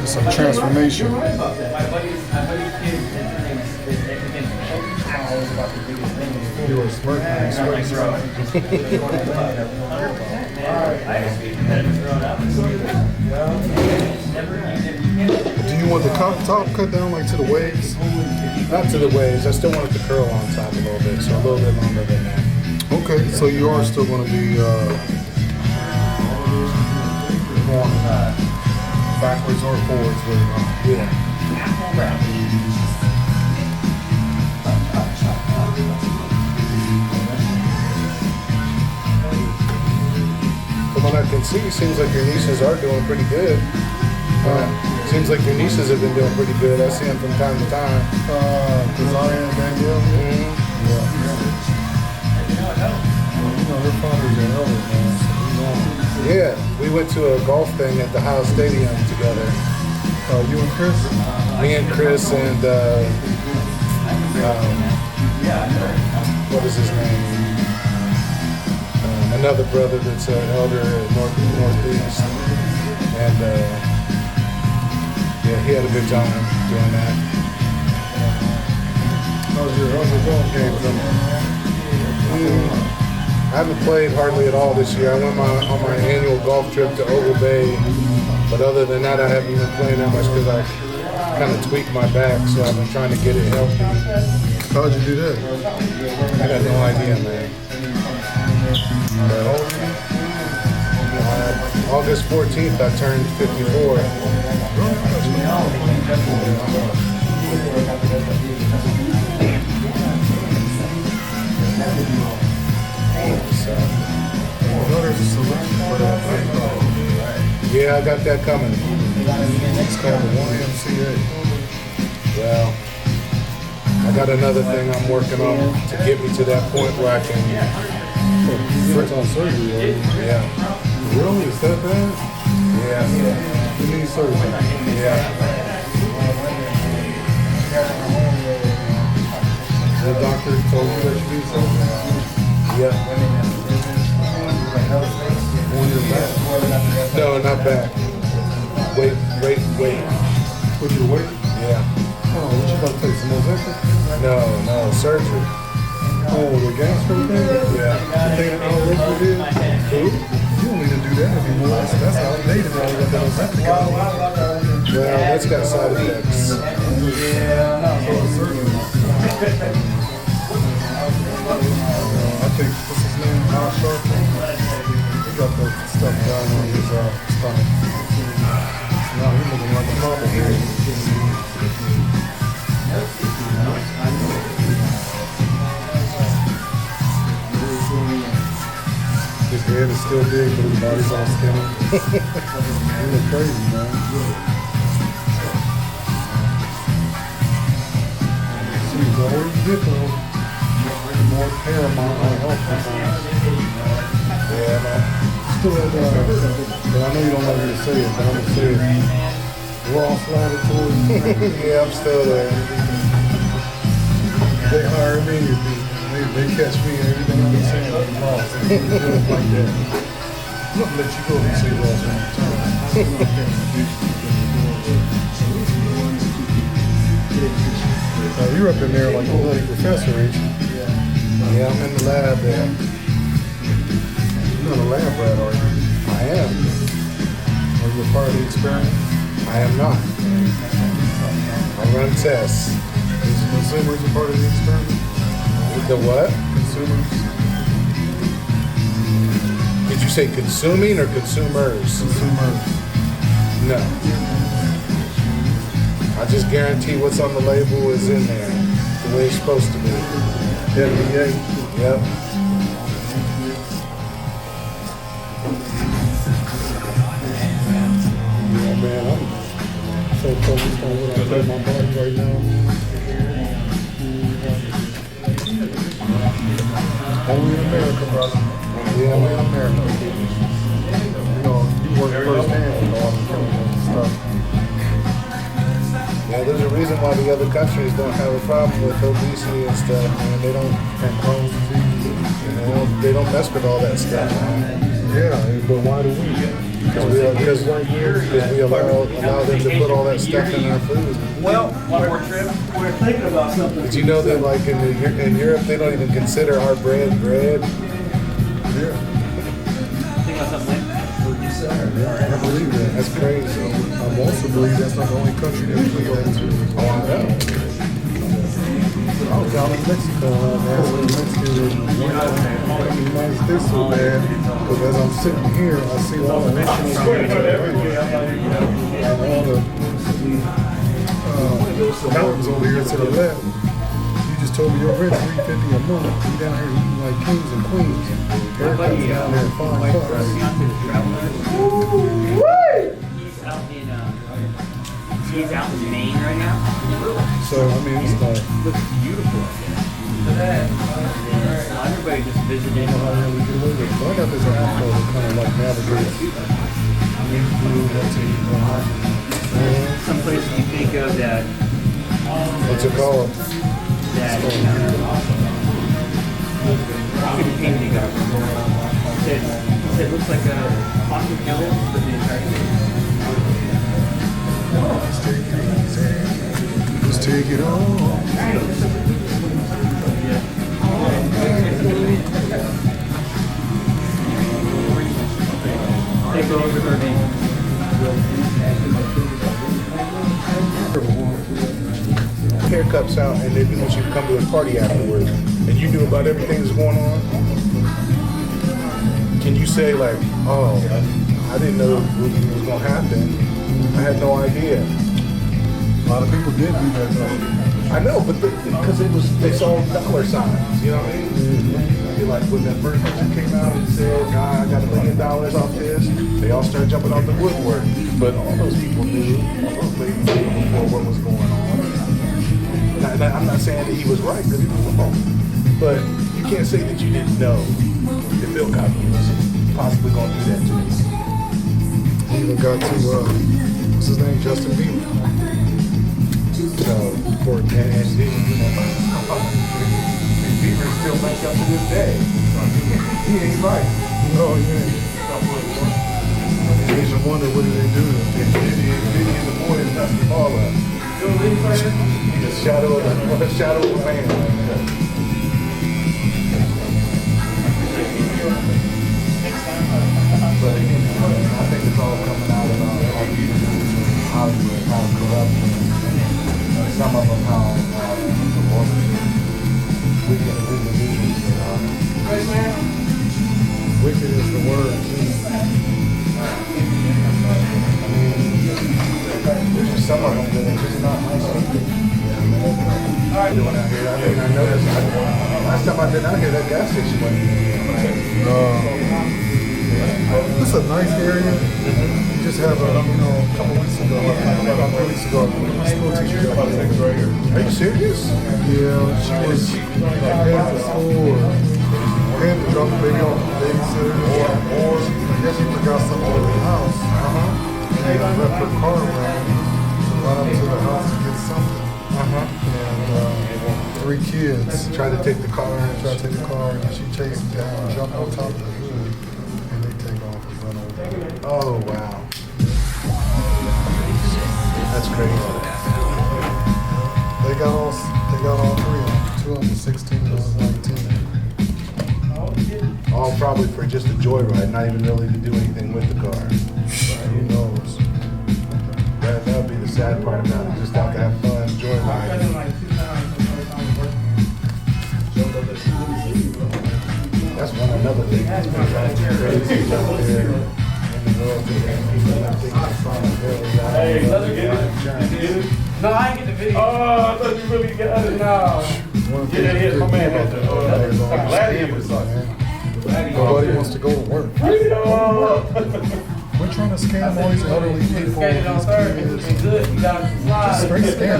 It's a transformation. You were smirking. Do you want the top cut down like to the waves? Not to the waves. I still want it to curl on top a little bit, so a little bit longer than that. Okay, so you are still going to be going backwards or forwards with it. Yeah. From what I can see, seems like your nieces are doing pretty good. Seems like your nieces have been doing pretty good. I see them from time to time. Desire and Danielle. Mm-hmm. Yeah. Her father's an elder, man. So Yeah, we went to a golf thing at the House Stadium together. you and Chris? Me and Chris and what is his name? Another brother that's an elder at Northeast, and yeah, he had a good time doing that. How's your golf game coming? I haven't played hardly at all this year. I went on my annual golf trip to Ogle Bay, but other than that, I haven't been playing that much because I kind of tweaked my back, so I've been trying to get it healthy. How'd you do that? I got no idea, man. August 14th, I turned 54. So, There's a solution for that. yeah, I got that coming. It's called the YMCA. Well, I got another thing I'm working on to get me to that point where I can, It's on surgery, right? yeah, Really? Is that bad? yeah, You need surgery. yeah. The doctor told you that you need surgery Yeah. on your back. No, not back. Wait. With your weight? Yeah. Oh, what you about to take some Ozempic? No, surgery. Oh, the gastro thing? Yeah. The thing that Al Roker did? Who? You don't need to do that anymore. That's outdated now. You got that Ozempic out. Well, that's got side effects. I think, what's his name? Al Sharpton. He got that stuff down on his stomach. Now he's looking like a bobblehead. His head is still big, but his body's all skinny. He look crazy, man. See, the older you get, though, the more paramount our health becomes. Yeah, man. Still at, but I know you don't want me to say it, but I'm gonna say it. Ross Laboratories. Yeah, I'm still there. They hire me, they catch me and everything I'm saying like Ross. They do it like that. I'm gonna let you go and say Ross one more time. You're up in there like a bloody professor, ain't you? Yeah, I'm in the lab there. You're not a lab rat, are you? I am. Are you a part of the experiment? I am not. I run tests. Is the consumers a part of the experiment? The what? Consumers? Did you say consuming or consumers? Consumers. No. I just guarantee what's on the label is in there the way it's supposed to be. FDA. Yep. Yeah, man, I'm so focused on what I do in my body right now. Only in America, brother. Yeah, Only in man. America. You know, you work firsthand with all the chemicals and stuff. Yeah, there's a reason why the other countries don't have a problem with obesity and stuff, man. They don't, And Crohn's disease. they don't mess with all that stuff, man. Yeah, but why do we? Because we allow them to put all that stuff in our food. Well, we're thinking about something. Did you know that like in Europe they don't even consider our bread bread? Yeah. Think about something. I believe that. That's crazy. I also believe that's not the only country that believe that too. Oh, I know. I was down in Mexico, man. So Mexico was the United States so bad because as I'm sitting here, I see all the restaurants and all the mountains over here to the left. You just told me your rent $350 a month. You down here eating like kings and queens. Everybody's down there at $5. He's out in Maine right now. So I mean, it's like Looks beautiful. Everybody just visiting. so I got this app to kind of like navigate Some places you think of that What's it called? that couldn't paint together. He said looks like a pocket village for the entire thing. Let's take it on. Take over her name. Haircuts out, and then once you come to a party afterwards, and you knew about everything that's going on, can you say like, oh, I didn't know what was going to happen. I had no idea. A lot of people did do that though. I know, but because they saw dollar signs, you know what I mean? You're like, when that first person came out and said, nah, I got $1 million off this, they all started jumping off the woodwork. But all those people knew, all those ladies knew before what was going on. And I'm not saying that he was right, because he was wrong. But you can't say that you didn't know that Bill Cosby was possibly going to do that to us. He even got to what's his name, Justin Bieber. So, and Bieber still makes up to this day. He ain't right. No, yeah. Makes you wonder what did they do to him. Diddy is the boy that messed them all up. He's a shadow of a man. But I think it's all coming out of Hollywood, how corrupt, and some of them how wicked individuals they are. Wicked is the word, too. I mean, there's just some of them that are just not nice people. Doing out here. I mean, I noticed. Last time I've been out here, that gas station It's a nice area. You just have a couple weeks ago, about 3 weeks ago, a school teacher got killed. Are you serious? Yeah, she was headed to school or had to drop the baby off the babysitter, or I guess she forgot something at the house. And left her car around to run up to the house to get something. And 3 kids Tried to take the car and tried to take the car, and she chased them down, jumped on top of the hood, and they take off and run over. Oh wow. That's crazy. They got all 3 of them. 2 of them were 16, 1 was 19. All probably for just a joyride, not even really to do anything with the car. Who knows? That would be the sad part about it, just out to have fun, joyride. That's another thing that's been driving me crazy out there in the world today. Hey, let's get it. No, I ain't get the video. Oh, I thought you really got it now. Yeah, my man had the gladiator sauce. Nobody wants to go to work. We're trying to scam all these elderly people, these kids. Good, you got to slide. Straight scam.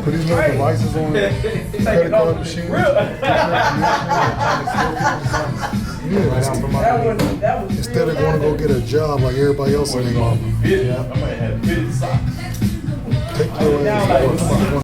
Put these little devices on credit card machines. Yeah, instead of going to go get a job like everybody else in the world. I might have fitted socks. Take your ass to work.